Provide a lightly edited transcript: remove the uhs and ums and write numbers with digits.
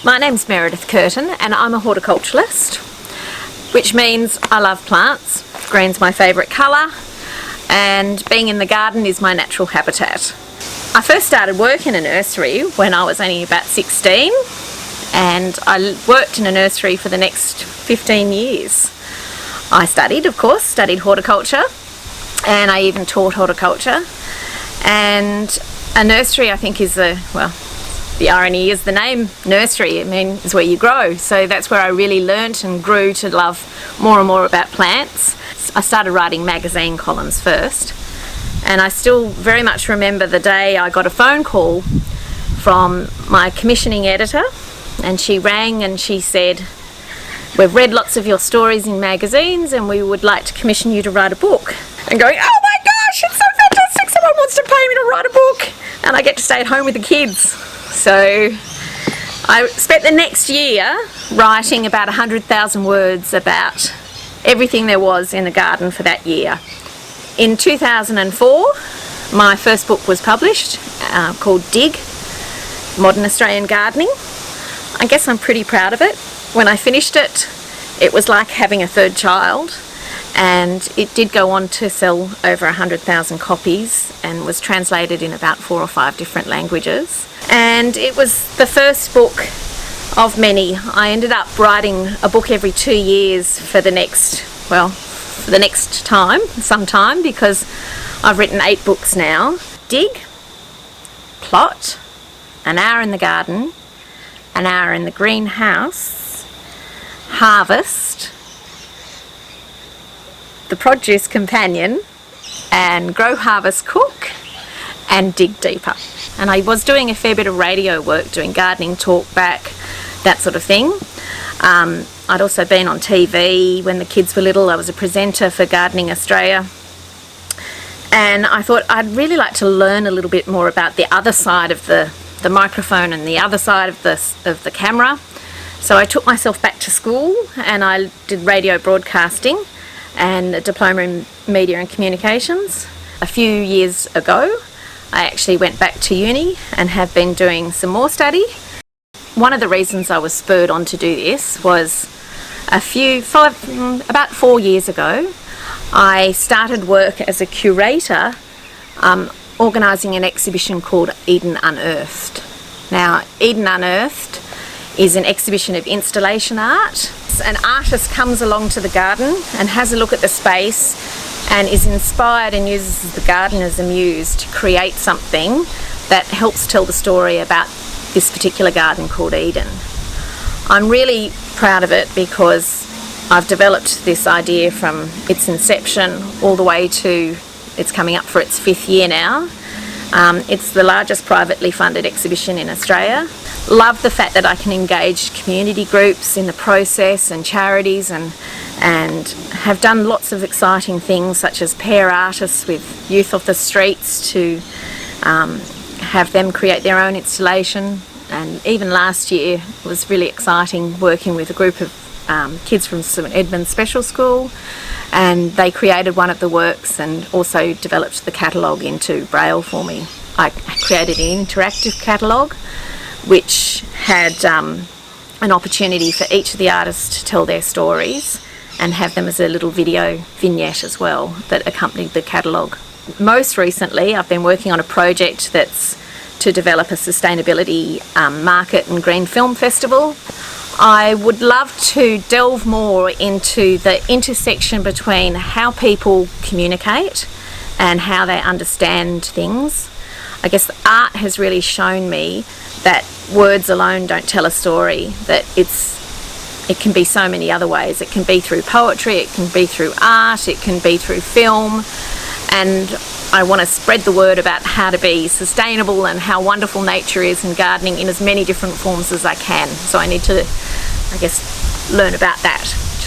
My name's Meredith Kirton and I'm a horticulturalist, which means I love plants. Green's my favourite colour and being in the garden is my natural habitat. I first started work in a nursery when I was only about 16 and I worked in a nursery for the next 15 years. I studied horticulture, and I even taught horticulture. And a nursery, I think, is the irony is the name nursery, is where you grow. So that's where I really learnt and grew to love more and more about plants. I started writing magazine columns first, and I still very much remember the day I got a phone call from my commissioning editor, and she rang and she said, "We've read lots of your stories in magazines and we would like to commission you to write a book." And going, "Oh my gosh, it's so fantastic, someone wants to pay me to write a book and I get to stay at home with the kids." So I spent the next year writing about 100,000 words about everything there was in the garden for that year. In 2004, my first book was published called Dig, Modern Australian Gardening. I guess I'm pretty proud of it. When I finished it, it was like having a third child, and it did go on to sell over 100,000 copies and was translated in about 4 or 5 different languages. And it was the first book of many. I ended up writing a book every 2 years for the next time, because I've written 8 books now. Dig, Plot, An Hour in the Garden, An Hour in the Greenhouse, Harvest, The Produce Companion, and Grow, Harvest, Cook, and Dig Deeper. And I was doing a fair bit of radio work, doing gardening talk back, that sort of thing. I'd also been on TV when the kids were little. I was a presenter for Gardening Australia. And I thought I'd really like to learn a little bit more about the other side of the microphone and the other side of the camera. So I took myself back to school and I did radio broadcasting and a diploma in media and communications. A few years ago, I actually went back to uni and have been doing some more study. One of the reasons I was spurred on to do this was about 4 years ago, I started work as a curator organising an exhibition called Eden Unearthed. Now, Eden Unearthed is an exhibition of installation art. An artist comes along to the garden and has a look at the space and is inspired and uses the garden as a muse to create something that helps tell the story about this particular garden called Eden. I'm really proud of it because I've developed this idea from its inception all the way to it's coming up for its 5th year now. It's the largest privately funded exhibition in Australia. Love the fact that I can engage community groups in the process and charities, and have done lots of exciting things such as pair artists with youth off the streets to have them create their own installation. And even last year it was really exciting working with a group of kids from St Edmund's Special School, and they created one of the works and also developed the catalogue into Braille for me. I created an interactive catalogue which had an opportunity for each of the artists to tell their stories and have them as a little video vignette as well that accompanied the catalogue. Most recently I've been working on a project that's to develop a sustainability market and green film festival. I would love to delve more into the intersection between how people communicate and how they understand things. I guess the art has really shown me that words alone don't tell a story, that it can be so many other ways. It can be through poetry, it can be through art, it can be through film, and I want to spread the word about how to be sustainable and how wonderful nature is in gardening in as many different forms as I can. So I need to, I guess, learn about that.